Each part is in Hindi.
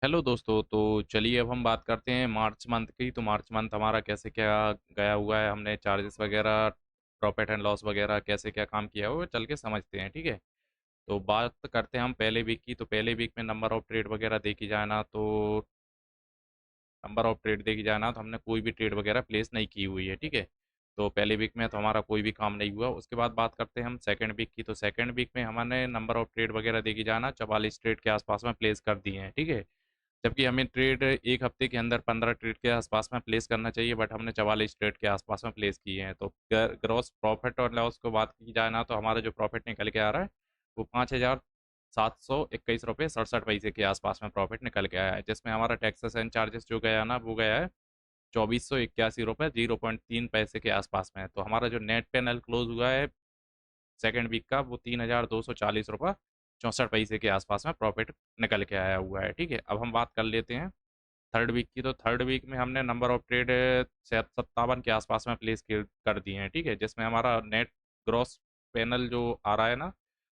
हेलो दोस्तों। तो चलिए अब हम बात करते हैं मार्च मंथ की। तो मार्च मंथ हमारा कैसे क्या गया हुआ है, हमने चार्जेस वगैरह, प्रॉफिट एंड लॉस वगैरह कैसे क्या काम किया हुआ है, चल के समझते हैं। ठीक है। तो बात करते हैं हम पहले वीक की। तो पहले वीक में नंबर ऑफ ट्रेड वगैरह देखी जाए ना, तो नंबर ऑफ ट्रेड देखी जाए ना, तो हमने कोई भी ट्रेड वगैरह प्लेस नहीं की हुई है। ठीक है। तो पहले वीक में तो हमारा कोई भी काम नहीं हुआ। उसके बाद बात करते हैं हम सेकंड वीक की। तो सेकंड वीक में हमने नंबर ऑफ ट्रेड वगैरह देखी जाए ना, 44 ट्रेड के आसपास में प्लेस कर दिए हैं। ठीक है। जबकि हमें ट्रेड एक हफ्ते के अंदर 15 ट्रेड के आसपास में प्लेस करना चाहिए, बट हमने 44 ट्रेड के आसपास में प्लेस किए हैं। तो ग्रॉस प्रॉफिट और लॉस को बात की जाए ना, तो हमारा जो प्रॉफिट निकल के आ रहा है वो 5,721 रुपये 67 पैसे के आसपास में प्रॉफिट निकल के आया है, जिसमें हमारा टैक्सेस एंड चार्जेस जो गया ना, वो गया है 2481 रुपये 0.3 पैसे के आसपास में। तो हमारा जो नेट पेनल क्लोज हुआ है सेकेंड वीक का, वो 3,240 रुपये 64 पैसे के आसपास में प्रॉफिट निकल के आया हुआ है। ठीक है। अब हम बात कर लेते हैं थर्ड वीक की। तो थर्ड वीक में हमने नंबर ऑफ ट्रेड 57 के आसपास में प्लेस कर दिए हैं। ठीक है। जिसमें हमारा नेट ग्रॉस पैनल जो आ रहा है ना,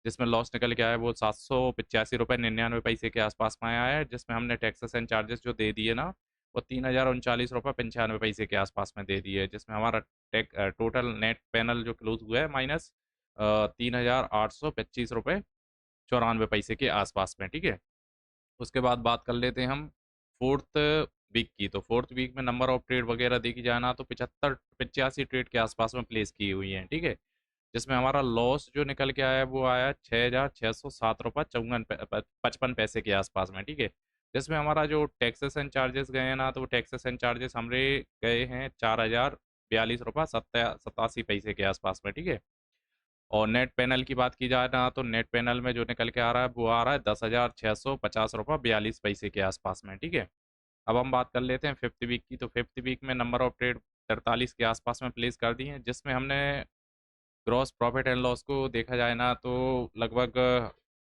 जिसमें लॉस निकल के आया है, वो 785 रुपये 99 पैसे के आसपास में आया है, जिसमें हमने टैक्सेस एंड चार्जेस जो दे दिए ना, वो 3,039 रुपये 95 पैसे के आसपास में दे दिए, जिसमें हमारा टोटल नेट पैनल जो क्लोज हुआ है माइनस 3,825 रुपये 94 पैसे के आसपास में। ठीक है। उसके बाद बात कर लेते हैं हम फोर्थ वीक की। तो फोर्थ वीक में नंबर ऑफ ट्रेड वगैरह देखी जाए ना, तो 85 ट्रेड के आसपास में प्लेस की हुई हैं। ठीक है। जिसमें हमारा लॉस जो निकल के आया है, वो आया 6,607 रुपये 54 55 पैसे के आसपास में। ठीक है। जिसमें हमारा जो टैक्सेस एंड चार्जेस गए हैं ना, तो वो टैक्सेस एंड चार्जेस हमारे गए हैं 4,042 रुपये 87 पैसे के आसपास में। ठीक है। और नेट पैनल की बात की जाए ना, तो नेट पैनल में जो निकल के आ रहा है, वो आ रहा है 10,650 रुपये 42 पैसे के आसपास में। ठीक है। अब हम बात कर लेते हैं फिफ्थ वीक की। तो फिफ्थ वीक में नंबर ऑफ ट्रेड 43 के आसपास में प्लेस कर दी हैं, जिसमें हमने ग्रॉस प्रॉफिट एंड लॉस को देखा जाए ना, तो लगभग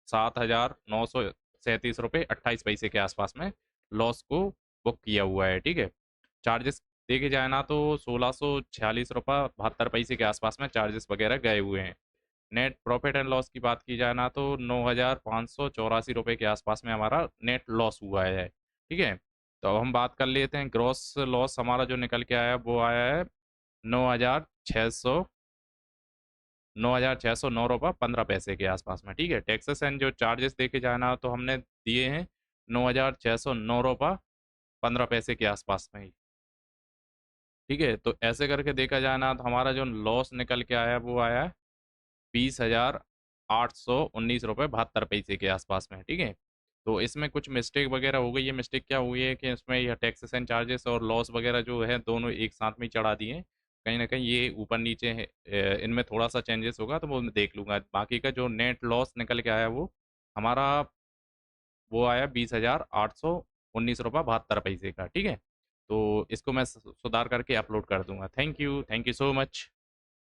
7,937 रुपये 28 पैसे के आसपास में लॉस को बुक किया हुआ है। ठीक है। चार्जेस देखे जाए ना, तो 1,646 रुपये 72 पैसे के आसपास में चार्जेस वगैरह गए हुए हैं। नेट प्रॉफिट एंड लॉस की बात की जाए ना, तो 9,584 रुपये के आसपास में हमारा नेट लॉस हुआ है। ठीक है। तो अब हम बात कर लेते हैं ग्रॉस लॉस हमारा जो निकल के आया है, वो आया है 9,609 रुपये 15 पैसे के आसपास में। ठीक है। टैक्सेस एंड जो चार्जेस देखे जाए ना, तो हमने दिए हैं 9,609 रुपये 15 पैसे के आसपास में ही। ठीक है। तो ऐसे करके देखा जाए ना, तो हमारा जो लॉस निकल के आया, वो आया है 20,819 रुपये 72 पैसे के आसपास में। ठीक है। तो इसमें कुछ मिस्टेक वगैरह हो गई है। मिस्टेक क्या हुई है कि इसमें यह टैक्सेस एंड चार्जेस और लॉस वगैरह जो है, दोनों एक साथ में ही चढ़ा दिए हैं। कहीं ना कहीं ये ऊपर नीचे है, इनमें थोड़ा सा चेंजेस होगा, तो वो मैं देख लूंगा। बाकी का जो नेट लॉस निकल के आया, वो हमारा वो आया 20,819 रुपये 72 पैसे का। ठीक है। तो इसको मैं सुधार करके अपलोड कर दूंगा। Thank you so much.